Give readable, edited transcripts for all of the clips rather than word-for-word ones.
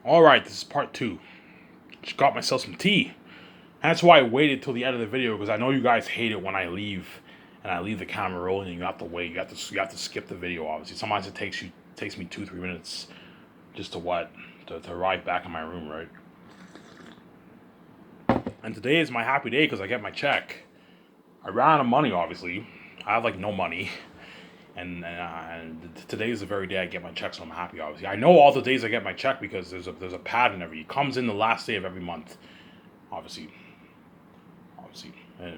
Alright, this is part 2. Just got myself some tea. That's why I waited till the end of the video, because I know you guys hate it when I leave and I leave the camera rolling and you have to wait. You have to skip the video, obviously. Sometimes it takes me 2-3 minutes just to arrive back in my room, right? And today is my happy day because I get my check. I ran out of money, obviously. I have no money. And today is the very day I get my check, so I'm happy. Obviously, I know all the days I get my check because there's a pattern every. It comes in the last day of every month. Obviously,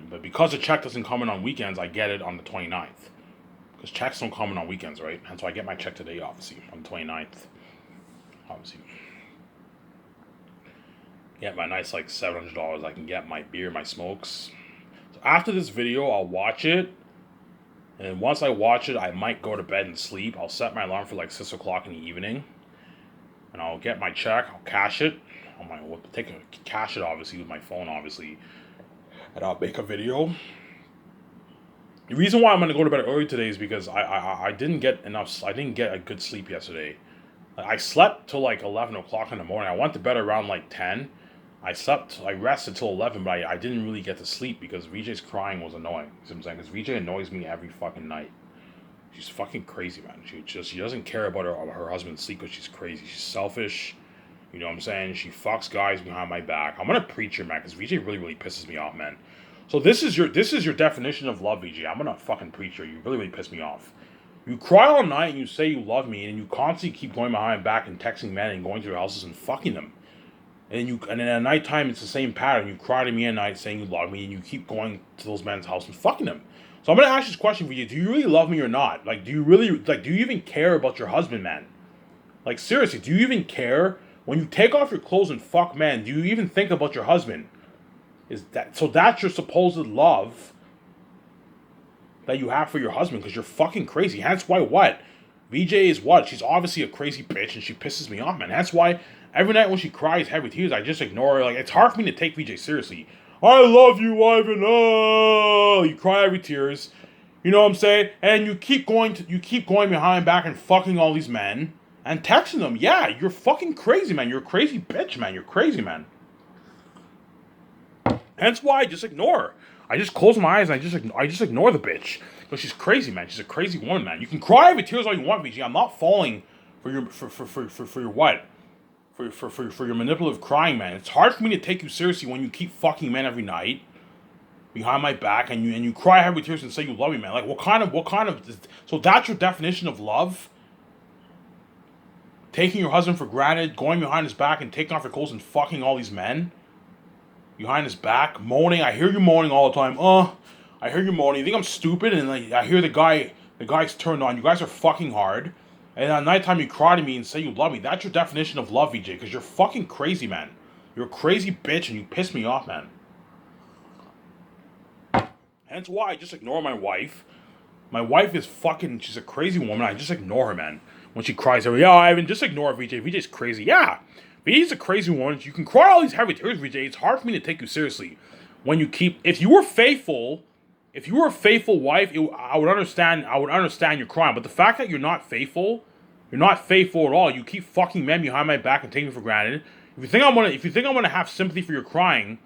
but because the check doesn't come in on weekends, I get it on the 29th. Because checks don't come in on weekends, right? And so I get my check today, obviously, on the 29th. Obviously, get my nice $700. I can get my beer, my smokes. So after this video, I'll watch it. And once I watch it, I might go to bed and sleep. I'll set my alarm for 6 o'clock in the evening. And I'll get my check. I'll cash it. Cash it, obviously, with my phone, obviously. And I'll make a video. The reason why I'm going to go to bed early today is because I didn't get a good sleep yesterday. I slept till 11 o'clock in the morning. I went to bed around 10. I rested till 11, but I didn't really get to sleep because VJ's crying was annoying. You see what I'm saying? Because VJ annoys me every fucking night. She's fucking crazy, man. She doesn't care about her husband's sleep because she's crazy. She's selfish. You know what I'm saying? She fucks guys behind my back. I'm gonna preach her, man, because VJ really, really pisses me off, man. So this is your definition of love, VJ. I'm gonna fucking preach her. You really, really piss me off. You cry all night and you say you love me, and you constantly keep going behind my back and texting men and going to their houses and fucking them. And then at nighttime, it's the same pattern. You cry to me at night saying you love me, and you keep going to those men's house and fucking them. So I'm gonna ask this question for you: do you really love me or not? Do you really do you even care about your husband, man? Seriously, do you even care when you take off your clothes and fuck men? Do you even think about your husband? That's your supposed love that you have for your husband because you're fucking crazy. Hence why what? VJ is what? She's obviously a crazy bitch and she pisses me off, man. That's why every night when she cries heavy tears, I just ignore her. It's hard for me to take VJ seriously. I love you, Ivan. Oh, you cry every tears. You know what I'm saying? And you keep going behind back and fucking all these men and texting them. Yeah, you're fucking crazy, man. You're a crazy bitch, man. You're crazy, man. Hence why I just ignore her. I just close my eyes and I just ignore the bitch. Because she's crazy, man. She's a crazy woman, man. You can cry every tears all you want, VG. I'm not falling for your what? For your manipulative crying, man. It's hard for me to take you seriously when you keep fucking men every night behind my back and you cry every tears and say you love me, man. What kind of so that's your definition of love? Taking your husband for granted, going behind his back and taking off your clothes and fucking all these men behind his back, moaning. I hear you moaning all the time. I hear you moaning. You think I'm stupid? And I hear the guy's turned on. You guys are fucking hard. And at nighttime you cry to me and say you love me. That's your definition of love, VJ. Because you're fucking crazy, man. You're a crazy bitch and you piss me off, man. Hence why I just ignore my wife. My wife is she's a crazy woman. I just ignore her, man. When she cries, yeah, Ivan, just ignore VJ. VJ's crazy. Yeah. VJ's a crazy woman. You can cry all these heavy tears, VJ. It's hard for me to take you seriously. If you were faithful wife, I would understand your crime. But the fact that you're not faithful at all. You keep fucking men behind my back and taking me for granted. If you think I'm gonna have sympathy for your crying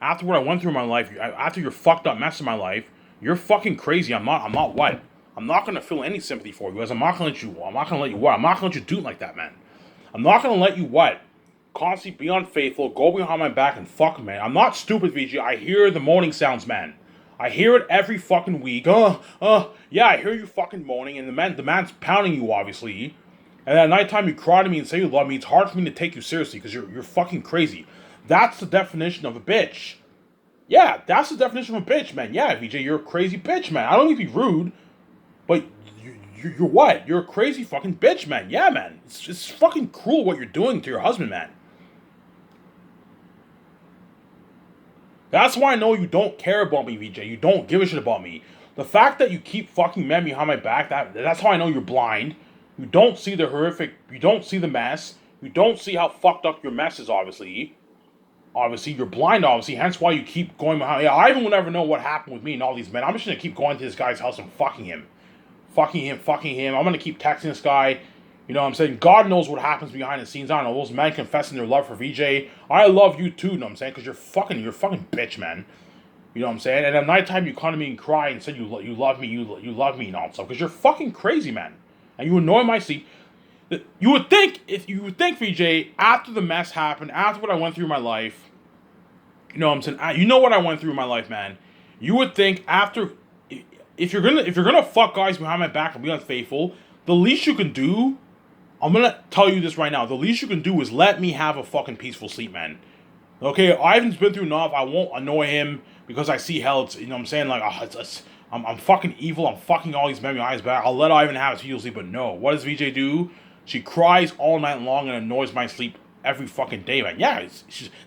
after what I went through in my life, after your fucked up mess in my life, you're fucking crazy. I'm not what? I'm not gonna feel any sympathy for you, because I'm not gonna let you what? I'm not gonna let you do it like that, man. I'm not gonna let you what? Constantly be unfaithful, go behind my back and fuck, man. I'm not stupid, VG. I hear the moaning sounds, man. I hear it every fucking week. Yeah, I hear you fucking moaning, and the man's pounding you, obviously. And at nighttime you cry to me and say you love me. It's hard for me to take you seriously because you're fucking crazy. That's the definition of a bitch. Yeah, that's the definition of a bitch, man. Yeah, VJ, you're a crazy bitch, man. I don't need to be rude, but you're what? You're a crazy fucking bitch, man. Yeah, man. It's fucking cruel what you're doing to your husband, man. That's why I know you don't care about me, VJ. You don't give a shit about me. The fact that you keep fucking men behind my back, that's how I know you're blind. You don't see the horrific, you don't see the mess. You don't see how fucked up your mess is, obviously. Obviously, you're blind, obviously. Hence why you keep going behind. Yeah, Ivan will never know what happened with me and all these men. I'm just going to keep going to this guy's house and fucking him. Fucking him. I'm going to keep texting this guy. You know what I'm saying? God knows what happens behind the scenes. I don't know. Those men confessing their love for VJ. I love you too, you know what I'm saying? Because you're a fucking bitch, man. You know what I'm saying? And at nighttime you come to me and cry and said you love me, you love me and all that stuff. Because you're fucking crazy, man. And you annoy my sleep. You would think, VJ, after the mess happened, after what I went through in my life, you know what I'm saying? You know what I went through in my life, man. You would think after, if you're gonna fuck guys behind my back and be unfaithful, the least you can do, I'm gonna tell you this right now, the least you can do is let me have a fucking peaceful sleep, man. Okay, Ivan's been through enough. I won't annoy him because I see hell. It's, you know what I'm saying? Like, I'm fucking evil. I'm fucking all these men behind his back. I'll let Ivan have his peaceful sleep, but no. What does VJ do? She cries all night long and annoys my sleep every fucking day, man. Yeah,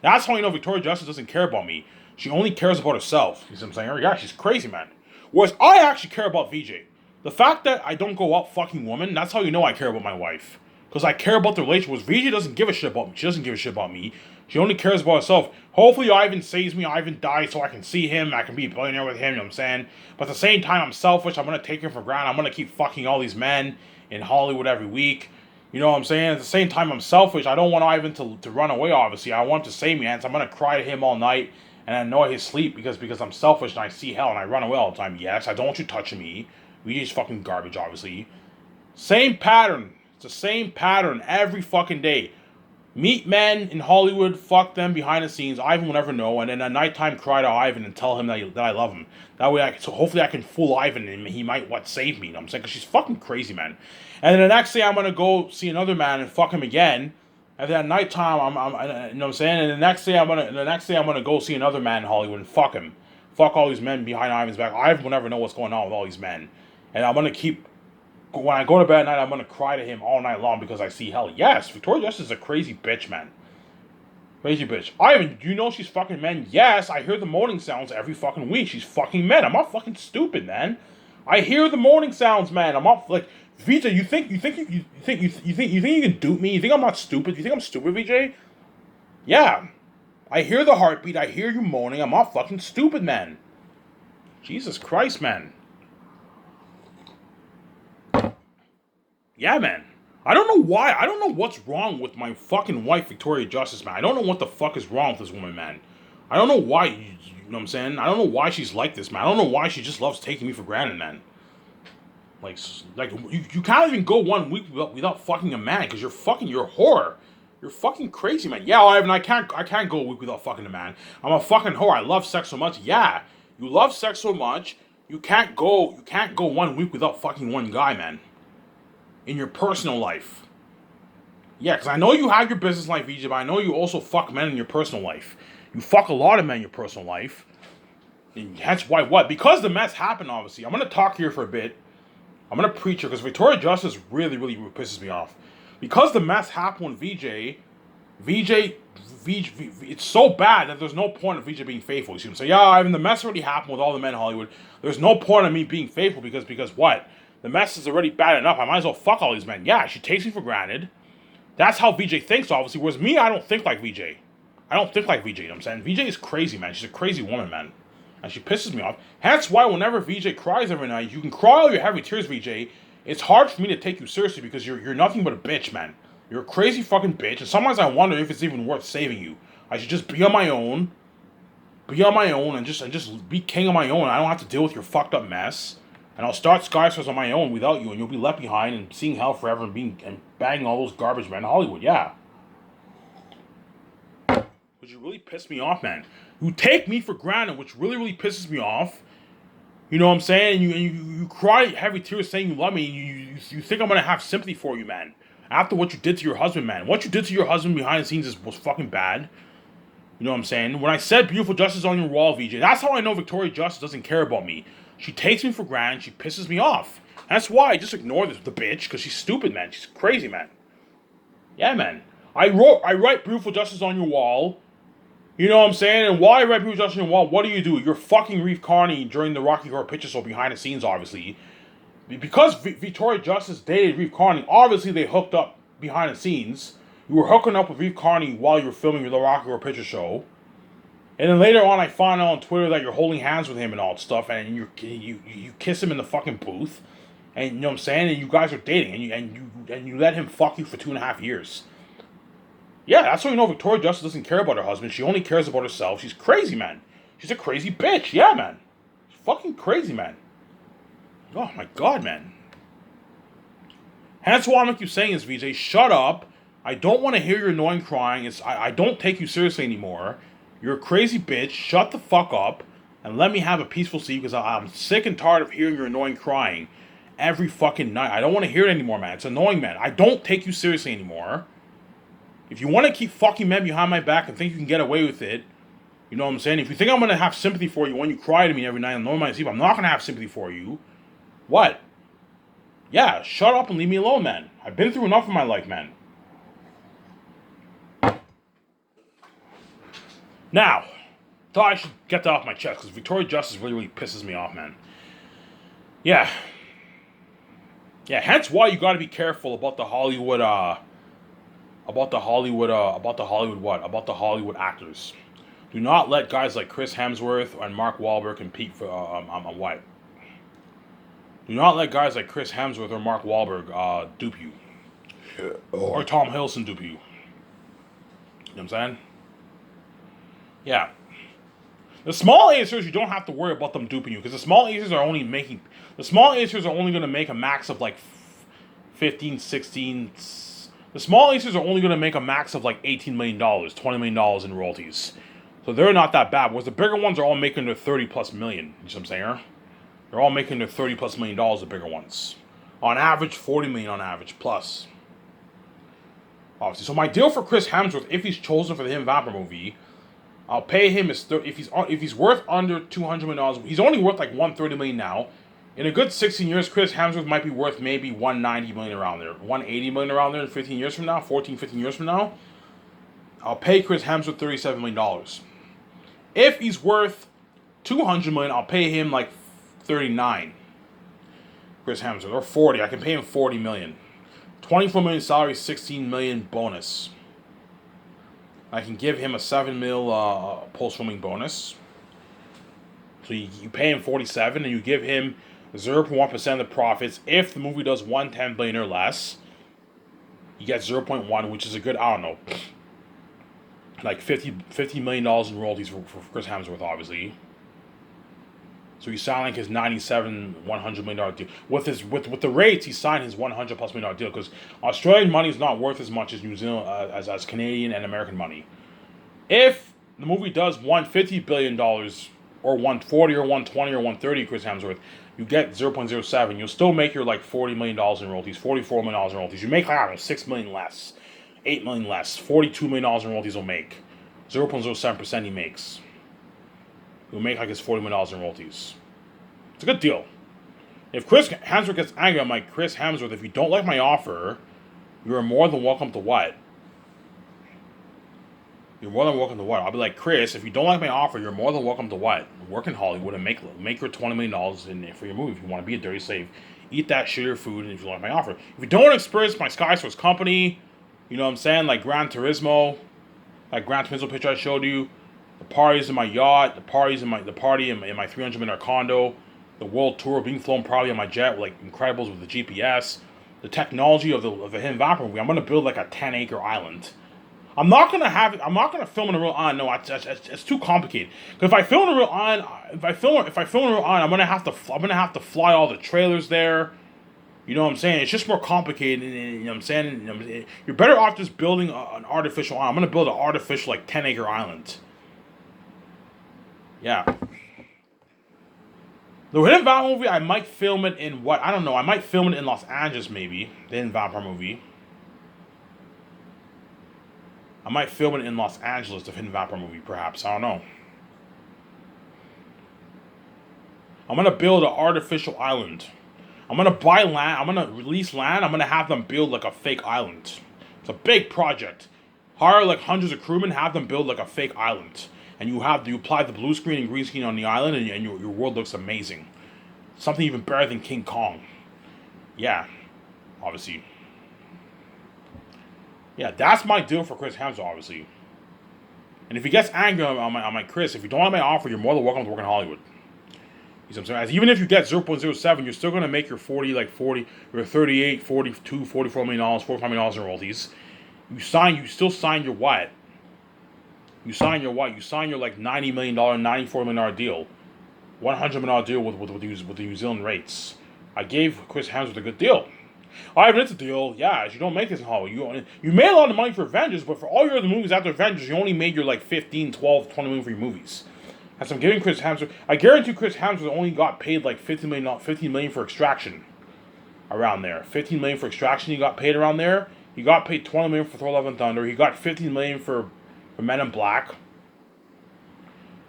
that's how you know Victoria Justice doesn't care about me. She only cares about herself. You see what I'm saying? Yeah, she's crazy, man. Whereas I actually care about VJ. The fact that I don't go out fucking women, that's how you know I care about my wife. Because I care about the relationship. VJ doesn't give a shit about me. She doesn't give a shit about me. She only cares about herself. Hopefully Ivan saves me. Ivan dies so I can see him. I can be a billionaire with him, you know what I'm saying? But at the same time, I'm selfish. I'm going to take him for granted. I'm going to keep fucking all these men in Hollywood every week. You know what I'm saying? At the same time, I'm selfish. I don't want Ivan to run away, obviously. I want him to save me, and so I'm going to cry to him all night and annoy his sleep because I'm selfish and I see hell and I run away all the time. Yes, I don't want you touching me. VJ's fucking garbage, obviously. Same pattern. It's the same pattern every fucking day. Meet men in Hollywood, fuck them behind the scenes. Ivan will never know, and then at nighttime cry to Ivan and tell him that I love him. That way, so hopefully I can fool Ivan and he might save me. You know what I'm saying? Because she's fucking crazy, man. And then the next day I'm gonna go see another man and fuck him again. And then at nighttime you know what I'm saying? And the next day I'm gonna go see another man in Hollywood and fuck him. Fuck all these men behind Ivan's back. Ivan will never know what's going on with all these men. And I'm gonna keep. When I go to bed at night, I'm going to cry to him all night long because I see hell. Yes, Victoria Justice is a crazy bitch, man. Crazy bitch. Ivan, do you know she's fucking men? Yes, I hear the moaning sounds every fucking week. She's fucking men. I'm not fucking stupid, man. I hear the moaning sounds, man. I'm not like VJ. You think you can dupe me? You think I'm not stupid? You think I'm stupid, VJ? Yeah. I hear the heartbeat. I hear you moaning. I'm not fucking stupid, man. Jesus Christ, man. Yeah, man. I don't know why. I don't know what's wrong with my fucking wife, Victoria Justice, man. I don't know what the fuck is wrong with this woman, man. I don't know why, you know what I'm saying? I don't know why she's like this, man. I don't know why she just loves taking me for granted, man. Like you can't even go 1 week without fucking a man, because you're a whore. You're fucking crazy, man. Yeah, Ivan, I can't go a week without fucking a man. I'm a fucking whore. I love sex so much. Yeah, you love sex so much, you can't go 1 week without fucking one guy, man. In your personal life. Yeah, because I know you have your business life, VJ, but I know you also fuck men in your personal life. You fuck a lot of men in your personal life. And that's why what? Because the mess happened, obviously. I'm going to talk here for a bit. I'm going to preach here because Victoria Justice really, really pisses me off. Because the mess happened with VJ, it's so bad that there's no point of VJ being faithful. You see what I'm saying? Yeah, I mean, the mess already happened with all the men in Hollywood. There's no point of me being faithful because what? The mess is already bad enough. I might as well fuck all these men. Yeah, she takes me for granted. That's how VJ thinks, obviously. Whereas me, I don't think like VJ. I don't think like VJ, you know what I'm saying? VJ is crazy, man. She's a crazy woman, man. And she pisses me off. Hence why whenever VJ cries every night, you can cry all your heavy tears, VJ. It's hard for me to take you seriously because you're nothing but a bitch, man. You're a crazy fucking bitch. And sometimes I wonder if it's even worth saving you. I should just be on my own. And just be king on my own. I don't have to deal with your fucked up mess. And I'll start Skystars on my own without you, and you'll be left behind and seeing hell forever and banging all those garbage men in Hollywood. Yeah. But you really piss me off, man. You take me for granted, which really, really pisses me off. You know what I'm saying? You cry heavy tears saying you love me, and you think I'm gonna have sympathy for you, man. After what you did to your husband, man. What you did to your husband behind the scenes was fucking bad. You know what I'm saying? When I said beautiful justice on your wall, VJ, that's how I know Victoria Justice doesn't care about me. She takes me for granted. She pisses me off. That's why I just ignore the bitch, because she's stupid, man. She's crazy, man. Yeah, man. I write beautiful justice on your wall. You know what I'm saying? And while I write beautiful justice on your wall, what do? You're fucking Reeve Carney during the Rocky Horror Picture Show behind the scenes, obviously. Because Victoria Justice dated Reeve Carney, obviously they hooked up behind the scenes. You were hooking up with Reeve Carney while you were filming the Rocky Horror Picture Show. And then later on, I find out on Twitter that you're holding hands with him and all that stuff, and you kiss him in the fucking booth. And you know what I'm saying? And you guys are dating, and you let him fuck you for 2.5 years. Yeah, that's why you know Victoria Justice doesn't care about her husband. She only cares about herself. She's crazy, man. She's a crazy bitch. Yeah, man. She's fucking crazy, man. Oh my god, man. Hence why I'm like you saying is, VJ, shut up. I don't want to hear your annoying crying. I don't take you seriously anymore. You're a crazy bitch. Shut the fuck up and let me have a peaceful sleep because I'm sick and tired of hearing your annoying crying every fucking night. I don't want to hear it anymore, man. It's annoying, man. I don't take you seriously anymore. If you want to keep fucking men behind my back and think you can get away with it, you know what I'm saying? If you think I'm going to have sympathy for you when you cry to me every night and annoy my sleep, I'm not going to have sympathy for you. What? Yeah, shut up and leave me alone, man. I've been through enough in my life, man. Now, thought I should get that off my chest because Victoria Justice really pisses me off, man. Yeah. Yeah, hence why you gotta be careful about the Hollywood, about the Hollywood actors. Do not let guys like Chris Hemsworth and Mark Wahlberg compete for, on what? Do not let guys like Chris Hemsworth or Mark Wahlberg, dupe you. Or Tom Hiddleston dupe you. You know what I'm saying? Yeah. The small acers, you don't have to worry about them duping you because the small acers are only going to make a max of like 15, 16. The small acers are only going to make a max of like $18 million, $20 million in royalties. So they're not that bad. Whereas the bigger ones are all making their 30 plus million. You know what I'm saying? They're all making their 30 plus million dollars, the bigger ones. On average, 40 million on average plus. Obviously. So my deal for Chris Hemsworth, if he's chosen for the Hidden Vampire movie, I'll pay him if he's worth under $200 million. He's only worth like $130 million now. In a good 16 years, Chris Hemsworth might be worth maybe $190 million around there, $180 million around there in 15 years from now, 14, 15 years from now. I'll pay Chris Hemsworth $37 million. If he's worth $200 million, I'll pay him like 39. Chris Hemsworth, or 40. I can pay him $40 million. 24 million salary, 16 million bonus. I can give him a 7 mil post-filming bonus. So you pay him 47 and you give him 0.1% of the profits. If the movie does 110 billion or less, you get 0.1, which is a good, I don't know, like $50 million in royalties for Chris Hemsworth, obviously. So he signed like his $100 million deal. With the rates, he signed his $100+ million deal because Australian money is not worth as much as New Zealand as Canadian and American money. If the movie does $150 billion or 140 or 120 or 130, Chris Hemsworth, you get 0.07. You'll still make your like $40 million in royalties, $44 million in royalties. You make like, I don't know, $6 million less, $8 million less, $42 million in royalties will make. 0.07% he makes. He'll make like his $40 million in royalties. It's a good deal. If Chris Hemsworth gets angry, I'm like, Chris Hemsworth, if you don't like my offer, you are more than welcome to what? You're more than welcome to what? I'll be like, Chris, if you don't like my offer, you're more than welcome to what? Work in Hollywood and make your $20 million for your movie. If you want to be a dirty slave, eat that shittier food, and if you like my offer. If you don't want to experience my Sky Source company, you know what I'm saying? Like Gran Turismo picture I showed you, the parties in my yacht, the party in my 300 million condo, the world tour being flown probably on my jet, like Incredibles with the GPS, the technology of the Hidden Vampire movie. I'm gonna build like a 10-acre island. I'm not gonna film in a real island. No, it's too complicated. Because if I film in a real island, I'm gonna have to fly all the trailers there. You know what I'm saying? It's just more complicated. You know what I'm saying? You're better off just building an artificial island. I'm gonna build an artificial like 10-acre island. Yeah. The Hidden Vampire movie, I might film it in what? I don't know. I might film it in Los Angeles, maybe. The Hidden Vampire movie. I might film it in Los Angeles, the Hidden Vampire movie, perhaps. I don't know. I'm going to build an artificial island. I'm going to buy land. I'm going to release land. I'm going to have them build like a fake island. It's a big project. Hire like hundreds of crewmen, have them build like a fake island. And you apply the blue screen and green screen on the island, and your world looks amazing. Something even better than King Kong. Yeah, obviously. Yeah, that's my deal for Chris Hemsworth, obviously. And if he gets angry, I'm like, Chris, if you don't want my offer, you're more than welcome to work in Hollywood. You know what I'm saying? As even if you get 0.07, you're still going to make your 40, like 40, or 38, 42, $44 million, $45 million in royalties. You still sign your what? You sign your what? You sign your like $90 million, $94 million deal. $100 million deal with the New Zealand rates. I gave Chris Hemsworth a good deal. Ivan, it's a deal. Yeah, you don't make this in Hollywood. You made a lot of money for Avengers, but for all your other movies after Avengers, you only made your like 15, 12, 20 million for your movies. And so I'm giving Chris Hemsworth. I guarantee Chris Hemsworth only got paid like $15 million for Extraction. Around there. $15 million for Extraction he got paid around there. He got paid $20 million for Thor Love and Thunder. He got $15 million for Men in Black.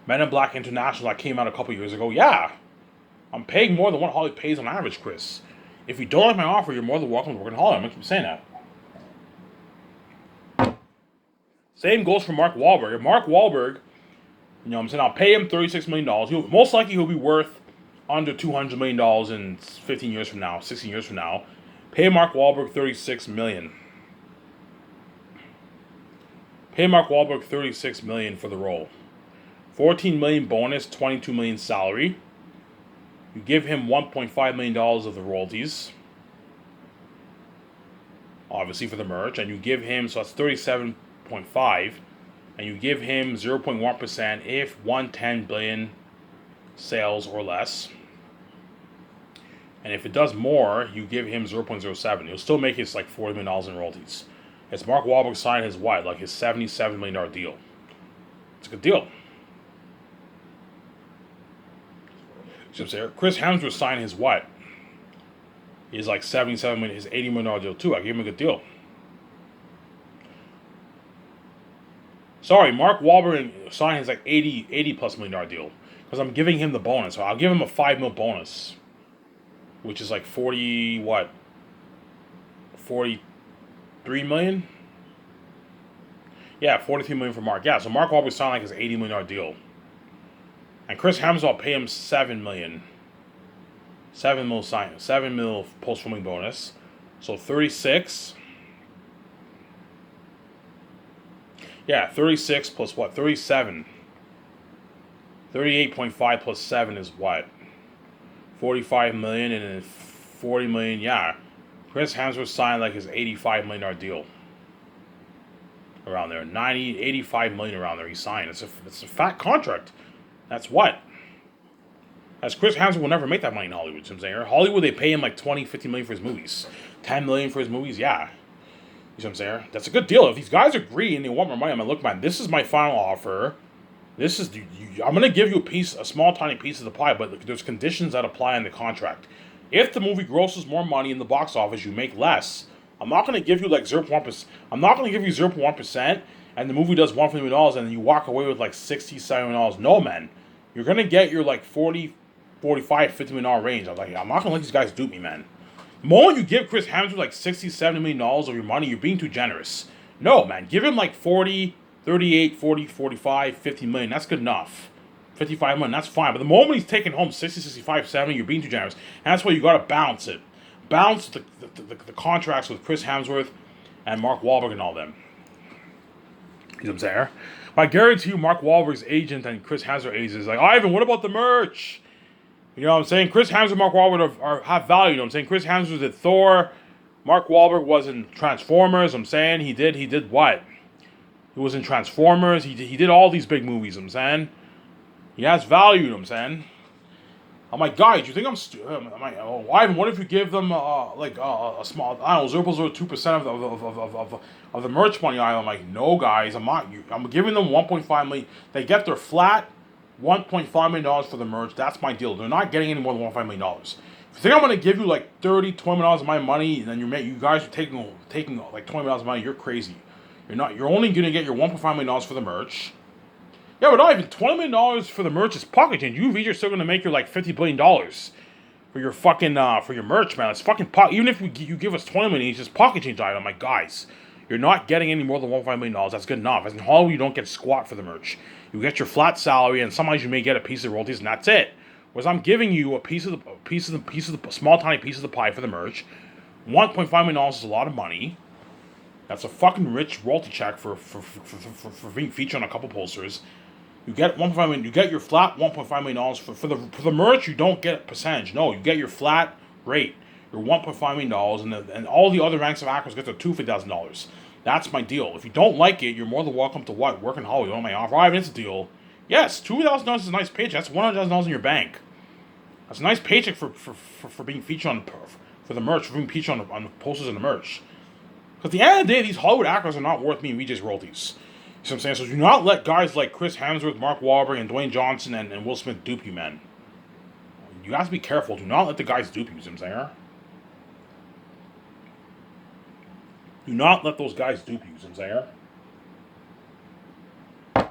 Men in Black International that came out a couple years ago. Yeah. I'm paying more than what Hollywood pays on average, Chris. If you don't like my offer, you're more than welcome to work in Hollywood. I'm going to keep saying that. Same goes for Mark Wahlberg. If Mark Wahlberg, you know what I'm saying, I'll pay him $36 million. Most likely he'll be worth under $200 million in 15 years from now, 16 years from now. Pay Mark Wahlberg $36 million. Pay Mark Wahlberg $36 million for the role. $14 million bonus, $22 million salary. You give him $1.5 million of the royalties, obviously for the merch, and you give him, so that's 37.5, and you give him 0.1% if 110 billion sales or less. And if it does more, you give him 0.07. He'll still make his like $40 million in royalties. It's Mark Wahlberg signed his what? Like his $77 million deal. It's a good deal. Chris Hemsworth signed his what? He's like $77 million, his $80 million deal too. I gave him a good deal. Sorry, Mark Wahlberg signed his like $80 plus million deal. Because I'm giving him the bonus. So I'll give him a $5 million bonus. Which is like 40, what? 43 million? Yeah, 43 million for Mark. Yeah, so Mark Wahlberg signed like his $80 million deal. And Chris Hemsworth, I'll pay him $7 million. $7 million post-filming bonus. So 36. Yeah, 36 plus what? 37. 38.5 plus 7 is what? 45 million, and then 40 million. Yeah. Chris Hemsworth signed like his $85 million deal. Around there. 85 million around there he signed. It's a fat contract. That's what? As Chris Hemsworth will never make that money in Hollywood. You know what I'm saying? Hollywood, they pay him like 20, 50 million for his movies. 10 million for his movies, yeah. You know what I'm saying? That's a good deal. If these guys agree and they want more money, I'm like, look, man, this is my final offer. This is, I'm going to give you a small, tiny piece of the pie, but there's conditions that apply in the contract. If the movie grosses more money in the box office, you make less. I'm not going to give you like 0.1%. I'm not going to give you 0.1%, and the movie does $150 million, and then you walk away with like $60, $70 million. No, man. You're going to get your like 40, 45, $50 million range. I'm not going to let these guys dupe me, man. The moment you give Chris Hemsworth like $60, $70 million of your money, you're being too generous. No, man. Give him like 40, 38, 40, 45, 50 million. That's good enough. 55 million, that's fine. But the moment he's taking home 60, 65, 70, you're being too generous. And that's why you got to balance it. Balance the contracts with Chris Hemsworth and Mark Wahlberg and all them. You know what I'm saying? But I guarantee you, Mark Wahlberg's agent and Chris Hemsworth's agent is like, Ivan, what about the merch? You know what I'm saying? Chris Hemsworth and Mark Wahlberg have value. You know what I'm saying? Chris Hemsworth did Thor. Mark Wahlberg was in Transformers. I'm saying he did what? He was in Transformers. He did all these big movies. I'm saying he has value. You know what I'm saying? I'm like, guys, you think I'm stupid? I'm like, oh, Ivan, what if you give them a small, I don't know, 0.02% of the merch money? I'm like, no, guys, I'm not. I'm giving them 1.5 million. They get their flat $1.5 million for the merch. That's my deal. They're not getting any more than $1.5 million. If you think I'm gonna give you like $30, $20 million of my money, and then you guys are taking like $20 million of money, you're crazy. You're not. You're only gonna get your $1.5 million for the merch. Yeah, but not even $20 million for the merch is pocket change. You are still gonna make your like $50 billion for your fucking for your merch, man. It's fucking even if you give us $20 million, it's just pocket change item. I'm like, guys, you're not getting any more than $1.5 million. That's good enough. As in Hollywood, you don't get squat for the merch. You get your flat salary, and sometimes you may get a piece of royalties, and that's it. Whereas I'm giving you a small tiny piece of the pie for the merch. $1.5 million is a lot of money. That's a fucking rich royalty check for being featured on a couple posters. You get 1.5 million. You get your flat 1.5 million dollars for the merch. You don't get a percentage. No, you get your flat rate. Your 1.5 million dollars, and all the other ranks of actors get their $250,000. That's my deal. If you don't like it, you're more than welcome to work in Hollywood on my offer. I mean, it's a deal. Yes, $2,000 is a nice paycheck. That's $100,000 in your bank. That's a nice paycheck for being featured on for the merch, for being featured on the posters and the merch. Because at the end of the day, these Hollywood actors are not worth me and VJ's royalties. You see what I'm saying? So do not let guys like Chris Hemsworth, Mark Wahlberg, and Dwayne Johnson and Will Smith dupe you, man. You have to be careful. Do not let the guys dupe you, you see what I'm saying? Do not let those guys dupe you, you see what I'm saying?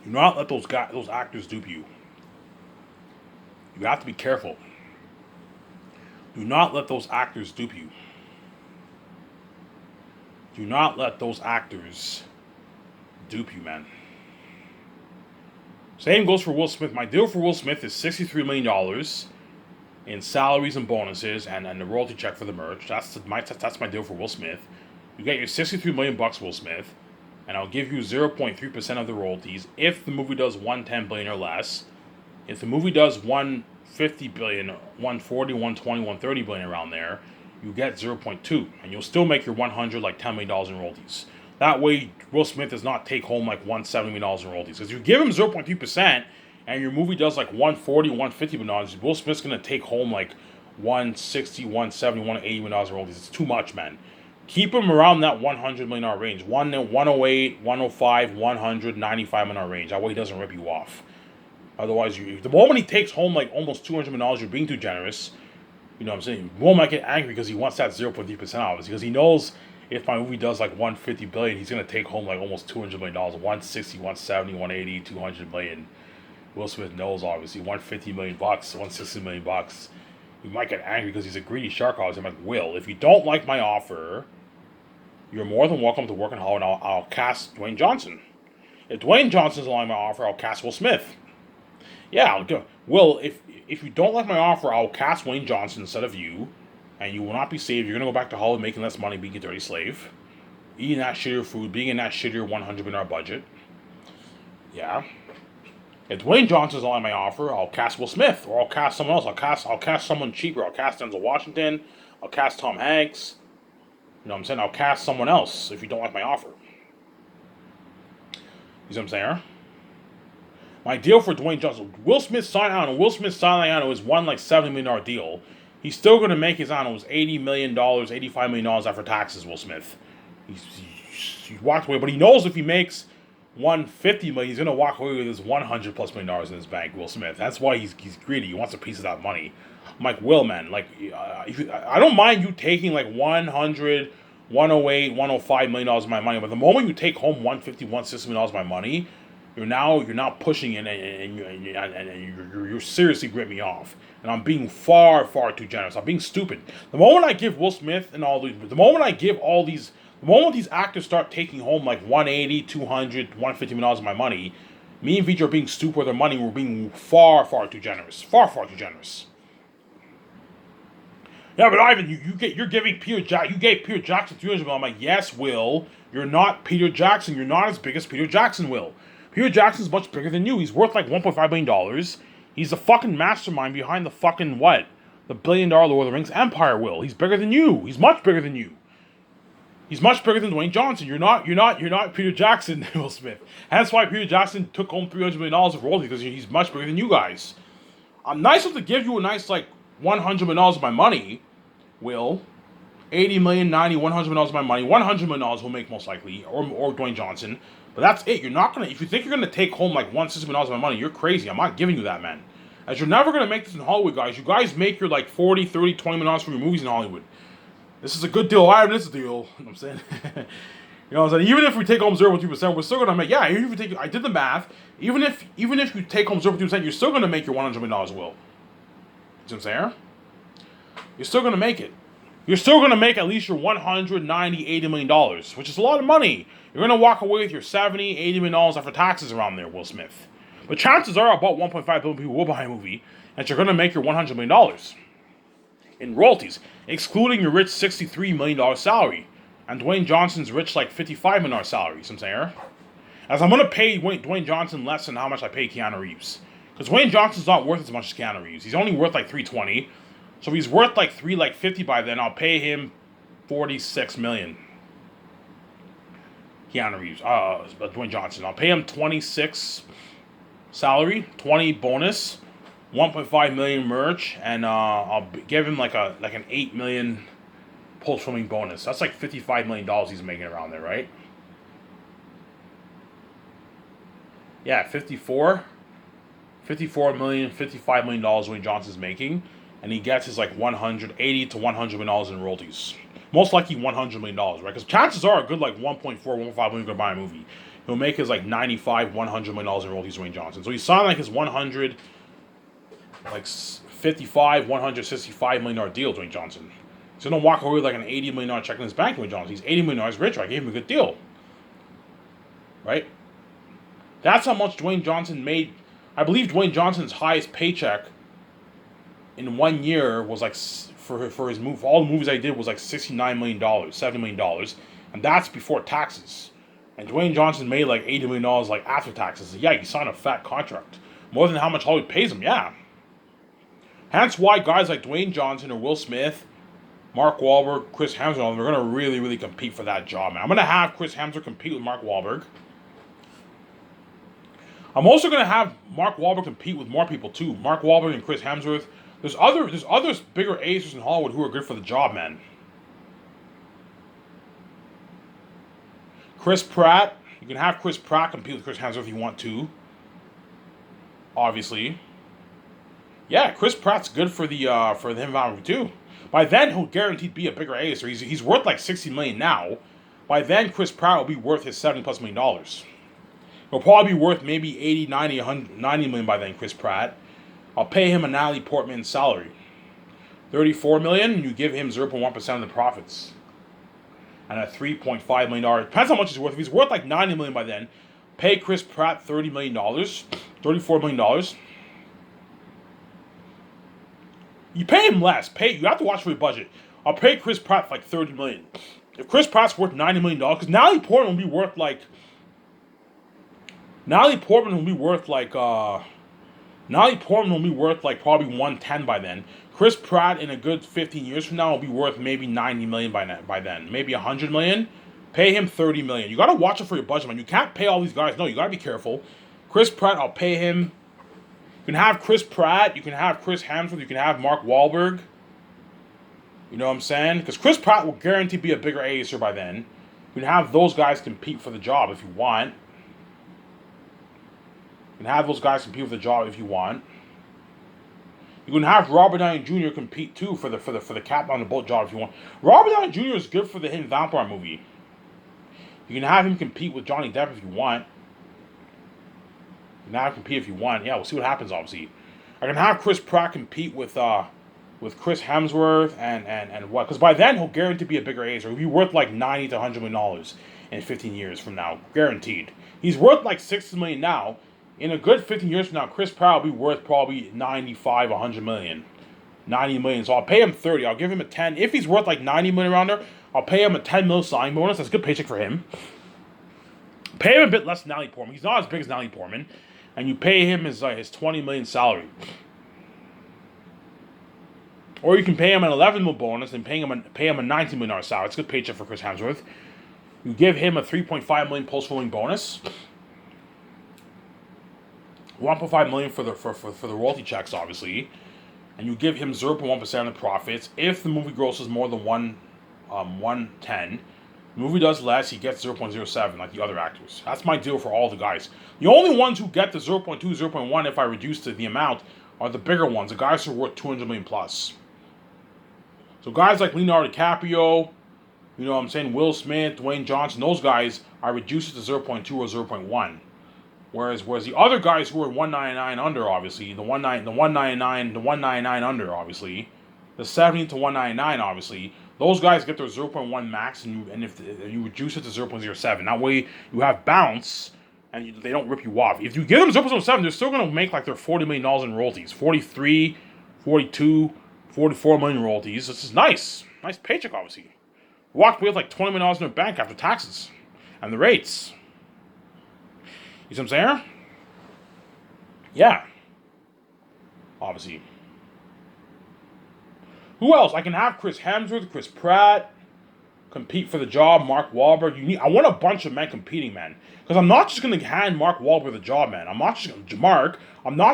Do not let those actors dupe you. You have to be careful. Do not let those actors dupe you. Do not let those actors dupe you, man. Same goes for Will Smith. My deal for Will Smith is $63 million in salaries and bonuses and the royalty check for the merch. That's my deal for Will Smith. You get your $63 million bucks, Will Smith, and I'll give you 0.3% of the royalties if the movie does $110 billion or less. If the movie does $150 billion, $140, $120, $130 billion around there, you get 0.2, and you'll still make your $10 $10 million in royalties. That way, Will Smith does not take home like $170 million in royalties. Because you give him 0.3%, and your movie does like $140, $150 million, Will Smith's gonna take home like $160, $170, $180 million in royalties. It's too much, man. Keep him around that $100 million range, 108, 105, 100, $95 million range. That way, he doesn't rip you off. Otherwise, the moment he takes home like almost $200 million, you're being too generous. You know what I'm saying? Will might get angry because he wants that 0.3% out, because he knows if my movie does like $150 billion, he's gonna take home like almost $200 million, 160, 170, 180, 200 million. Will Smith knows, obviously, $150 million bucks, $160 million bucks. He might get angry because he's a greedy shark. I'm like, Will, if you don't like my offer, you're more than welcome to work in Hollywood. I'll cast Dwayne Johnson. If Dwayne Johnson's allowing my offer, I'll cast Will Smith. Yeah, I'll go. Will, if you don't like my offer, I'll cast Dwayne Johnson instead of you, and you will not be saved. You're going to go back to Hollywood making less money, being a dirty slave, eating that shittier food, being in that shittier $100 million budget. Yeah. If Dwayne Johnson's allowing my offer, I'll cast Will Smith, or I'll cast someone else. I'll cast someone cheaper. I'll cast Denzel Washington. I'll cast Tom Hanks. You know what I'm saying? I'll cast someone else if you don't like my offer. You see what I'm saying? My deal for Dwayne Johnson, Will Smith signing is one like $70 million deal. He's still going to make his, $80 million, $85 million after taxes, Will Smith. He's walked away, but he knows if he makes $150 million, he's going to walk away with his $100+ million in his bank, Will Smith. That's why he's greedy. He wants a piece of that money. I'm like, Will, man, like, I don't mind you taking like 100, 108, 105 million dollars of my money, but the moment you take home 150, 160 million dollars of my money, you're now pushing it, and you're seriously ripping me off. And I'm being far too generous. I'm being stupid. The moment I give Will Smith and all these, the moment these actors start taking home like 180, 200, 150 million dollars of my money, me and Vijay are being stupid with their money. We're being far too generous. Far too generous. Yeah, but Ivan, you gave Peter Jackson $300 million. I'm like, yes, Will, you're not Peter Jackson. You're not as big as Peter Jackson, Will. Peter Jackson's much bigger than you. He's worth like $1.5 billion. He's the fucking mastermind behind the fucking what? The $1 billion Lord of the Rings empire, Will. He's bigger than you. He's much bigger than you. He's much bigger than Dwayne Johnson. You're not Peter Jackson, Will Smith. That's why Peter Jackson took home $300 million of royalties, because he's much bigger than you guys. I'm nice enough to give you a nice like $100 million of my money, Will. 80 million, 90, $100 million of my money. $100 million will make most likely, or Dwayne Johnson. But that's it. You're not gonna. If you think you're gonna take home like $160 million of my money, you're crazy. I'm not giving you that, man. As you're never gonna make this in Hollywood, guys. You guys make your like 40, 30, $20 million for your movies in Hollywood. This is a good deal. This is a deal. You know what I'm saying? You know what I'm saying? Even if we take home 0.2%, we're still gonna make. Yeah, even if you take. I did the math. Even if you take home 0.2%, you're still gonna make your $100 million, Will. You know what I'm saying? You're still gonna make it. You're still going to make at least your $190, $80 million, which is a lot of money. You're going to walk away with your $70, $80 million after taxes around there, Will Smith. But chances are about 1.5 billion people will buy a movie, and you're going to make your $100 million in royalties, excluding your rich $63 million salary, and Dwayne Johnson's rich like $55 million salary, you know what I'm saying? As I'm going to pay Dwayne Johnson less than how much I pay Keanu Reeves. Because Dwayne Johnson's not worth as much as Keanu Reeves. He's only worth like 320. So if he's worth like 350 by then, I'll pay him 46 million. Keanu Reeves, Dwayne Johnson. I'll pay him 26 salary, 20 bonus, 1.5 million merch, and I'll give him like an 8 million post-filming bonus. That's like $55 million he's making around there, right? Yeah, 54 million, $55 million Dwayne Johnson's making, and he gets his like 180 to $100 million in royalties. Most likely $100 million, right? Because chances are a good like 1.4, 1.5 million gonna buy a movie. He'll make his like 95, $100 million in royalties, Dwayne Johnson. So he's signed like his 100, like 55, $165 million deal, Dwayne Johnson. He's gonna walk away with like an $80 million check in his bank, Dwayne Johnson. He's $80 million richer. I gave him a good deal, right? That's how much Dwayne Johnson made. I believe Dwayne Johnson's highest paycheck in 1 year was like for his move. All the movies I did was like $69 million, $70 million, and that's before taxes. And Dwayne Johnson made like $80 million like after taxes. Yeah, he signed a fat contract, more than how much Hollywood pays him. Yeah. Hence why guys like Dwayne Johnson or Will Smith, Mark Wahlberg, Chris Hemsworth, they're gonna really, really compete for that job, man. I'm gonna have Chris Hemsworth compete with Mark Wahlberg. I'm also going to have Mark Wahlberg compete with more people too. Mark Wahlberg and Chris Hemsworth. There's other bigger acers in Hollywood who are good for the job, man. Chris Pratt. You can have Chris Pratt compete with Chris Hemsworth if you want to. Obviously. Yeah, Chris Pratt's good for the environment too. By then he'll guaranteed be a bigger acer. He's worth like $60 million now. By then Chris Pratt will be worth his $70+ million. He'll probably be worth maybe 80, 90, 100, 90 million by then, Chris Pratt. I'll pay him a Natalie Portman salary. $34 million, and you give him 0.1% of the profits. And a $3.5 million. Depends how much he's worth. If he's worth like $90 million by then, pay Chris Pratt $30 million. $34 million. You pay him less. You have to watch for your budget. I'll pay Chris Pratt like $30 million. If Chris Pratt's worth $90 million, because Natalie Portman will be worth like probably 110 by then. Chris Pratt in a good 15 years from now will be worth maybe 90 million by then. Maybe 100 million. Pay him 30 million. You gotta watch it for your budget, man. You can't pay all these guys. No, you gotta be careful. Chris Pratt, I'll pay him. You can have Chris Pratt, you can have Chris Hemsworth, you can have Mark Wahlberg. You know what I'm saying? Because Chris Pratt will guarantee be a bigger acer by then. You can have those guys compete for the job if you want. You can have those guys compete for the job if you want. You can have Robert Downey Jr. compete too for the Captain on the Boat job if you want. Robert Downey Jr. is good for the Hidden Vampire movie. You can have him compete with Johnny Depp if you want. You can have him compete if you want. Yeah, we'll see what happens. Obviously, I can have Chris Pratt compete with Chris Hemsworth and what? Because by then he'll guarantee to be a bigger acer. He'll be worth like $90 to $100 million in 15 years from now, guaranteed. He's worth like $60 million now. In a good 15 years from now, Chris Pratt will be worth probably 95, 100 million. 90 million. So I'll pay him 30. I'll give him a 10. If he's worth like 90 million around there, I'll pay him a 10 mil signing bonus. That's a good paycheck for him. Pay him a bit less than Natalie Portman. He's not as big as Natalie Portman. And you pay him his 20 million salary. Or you can pay him an 11 mil bonus and pay him a $19 million salary. It's a good paycheck for Chris Hemsworth. You give him a 3.5 million post-filming bonus. 1.5 million for the royalty checks, obviously, and you give him 0.1% of the profits. If the movie grosses more than 110, the movie does less, he gets 0.07 like the other actors. That's my deal for all the guys. The only ones who get the 0.2, 0.1 if I reduce the amount are the bigger ones, the guys who are worth 200 million plus. So guys like Leonardo DiCaprio, you know what I'm saying, Will Smith, Dwayne Johnson, those guys, I reduce it to 0.2 or 0.1. Whereas the other guys who are 199 under, obviously, the 199 under, obviously, the 70 to 199, obviously, those guys get their 0.1 max, and if you reduce it to 0.07, that way you have bounce, and they don't rip you off. If you give them 0.07, they're still going to make like their $40 million in royalties, 43, 42, 44 million royalties. This is nice paycheck, obviously. Walked away with like $20 million in their bank after taxes and the rates. You see what I'm saying? Yeah. Obviously. Who else? I can have Chris Hemsworth, Chris Pratt compete for the job. Mark Wahlberg. I want a bunch of men competing, man. Because I'm not just gonna hand Mark Wahlberg the job, man. I'm not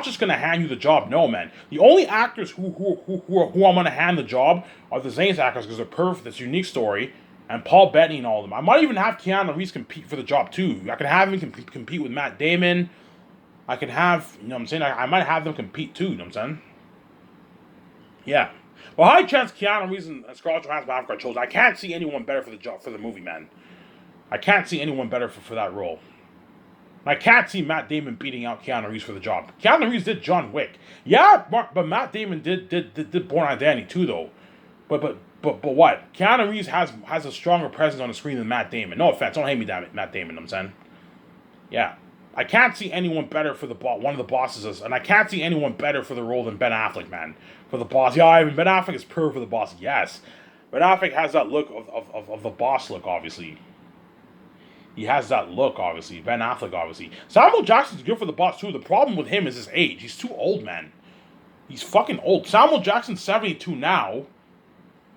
just gonna hand you the job. No, man. The only actors who I'm gonna hand the job are the Zane's actors because they're perfect. It's a unique story. And Paul Bettany and all of them. I might even have Keanu Reeves compete for the job too. I can have him compete with Matt Damon. I can have, you know what I'm saying? I might have them compete too, you know what I'm saying? Yeah. Well, high chance Keanu Reeves and Scarlett Johansson are chosen. I can't see anyone better for the job, for the movie, man. I can't see anyone better for that role. I can't see Matt Damon beating out Keanu Reeves for the job. Keanu Reeves did John Wick. Yeah, but Matt Damon did Born Identity too, though. But what? Keanu Reeves has a stronger presence on the screen than Matt Damon. No offense, don't hate me, damn it, Matt Damon. I'm saying, yeah, I can't see anyone better for one of the bosses, and I can't see anyone better for the role than Ben Affleck, man. For the boss, yeah, I mean Ben Affleck is perfect for the boss. Yes, Ben Affleck has that look of the boss look, obviously. He has that look, obviously. Ben Affleck, obviously. Samuel Jackson's good for the boss, too. The problem with him is his age. He's too old, man. He's fucking old. Samuel Jackson's 72 now.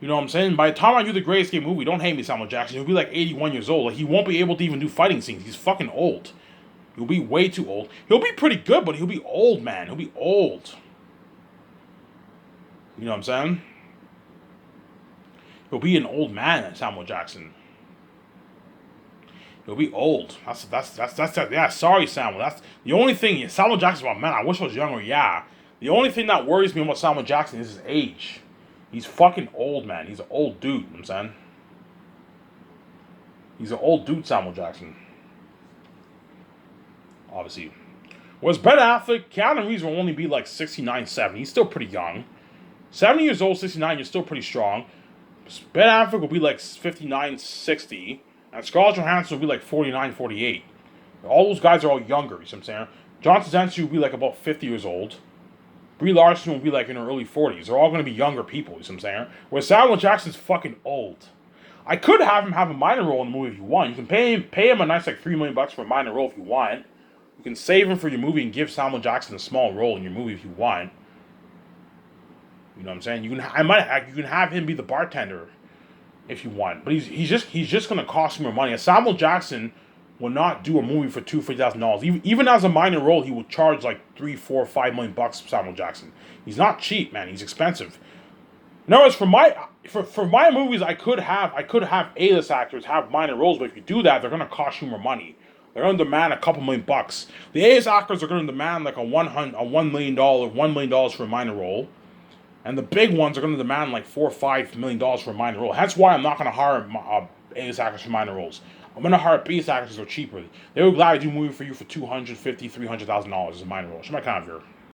You know what I'm saying? By the time I do the Greatest Game movie, don't hate me, Samuel Jackson. He'll be like 81 years old. Like, he won't be able to even do fighting scenes. He's fucking old. He'll be way too old. He'll be pretty good, but he'll be old, man. He'll be old. You know what I'm saying? He'll be an old man, Samuel Jackson. He'll be old. Yeah, sorry, Samuel. That's the only thing. Samuel Jackson's about, man, I wish I was younger. Yeah. The only thing that worries me about Samuel Jackson is his age. He's fucking old, man. He's an old dude, you know what I'm saying? He's an old dude, Samuel Jackson. Obviously. Whereas Ben Affleck, Keanu Reeves will only be like 69, 70. He's still pretty young. 70 years old, 69, you're still pretty strong. Ben Affleck will be like 59, 60. And Scarlett Johansson will be like 49, 48. All those guys are all younger, you see what I'm saying? John Krasinski will be like about 50 years old. Brie Larson will be like in her early 40s. They're all going to be younger people, you see what I'm saying? Whereas Samuel Jackson's fucking old. I could have him have a minor role in the movie if you want. You can pay him a nice like $3 million for a minor role if you want. You can save him for your movie and give Samuel Jackson a small role in your movie if you want. You know what I'm saying? You can have him be the bartender if you want, but he's just gonna cost more money. And Samuel Jackson will not do a movie for $2,000-$3,000. Even as a minor role, he would charge like $3, $4, $5 million bucks for Samuel Jackson. He's not cheap, man. He's expensive. In other words, for my movies, I could have A-list actors have minor roles, but if you do that, they're gonna cost you more money. They're gonna demand a couple $1 million bucks. The A-list actors are gonna demand like $1 million for a minor role. And the big ones are going to demand like $4 or $5 million for a minor role. That's why I'm not going to hire A-list actors for minor roles. I'm going to hire B-list actors who are cheaper. They would gladly do a movie for you for $250,000, $300,000 as a minor role. It's my kind of here.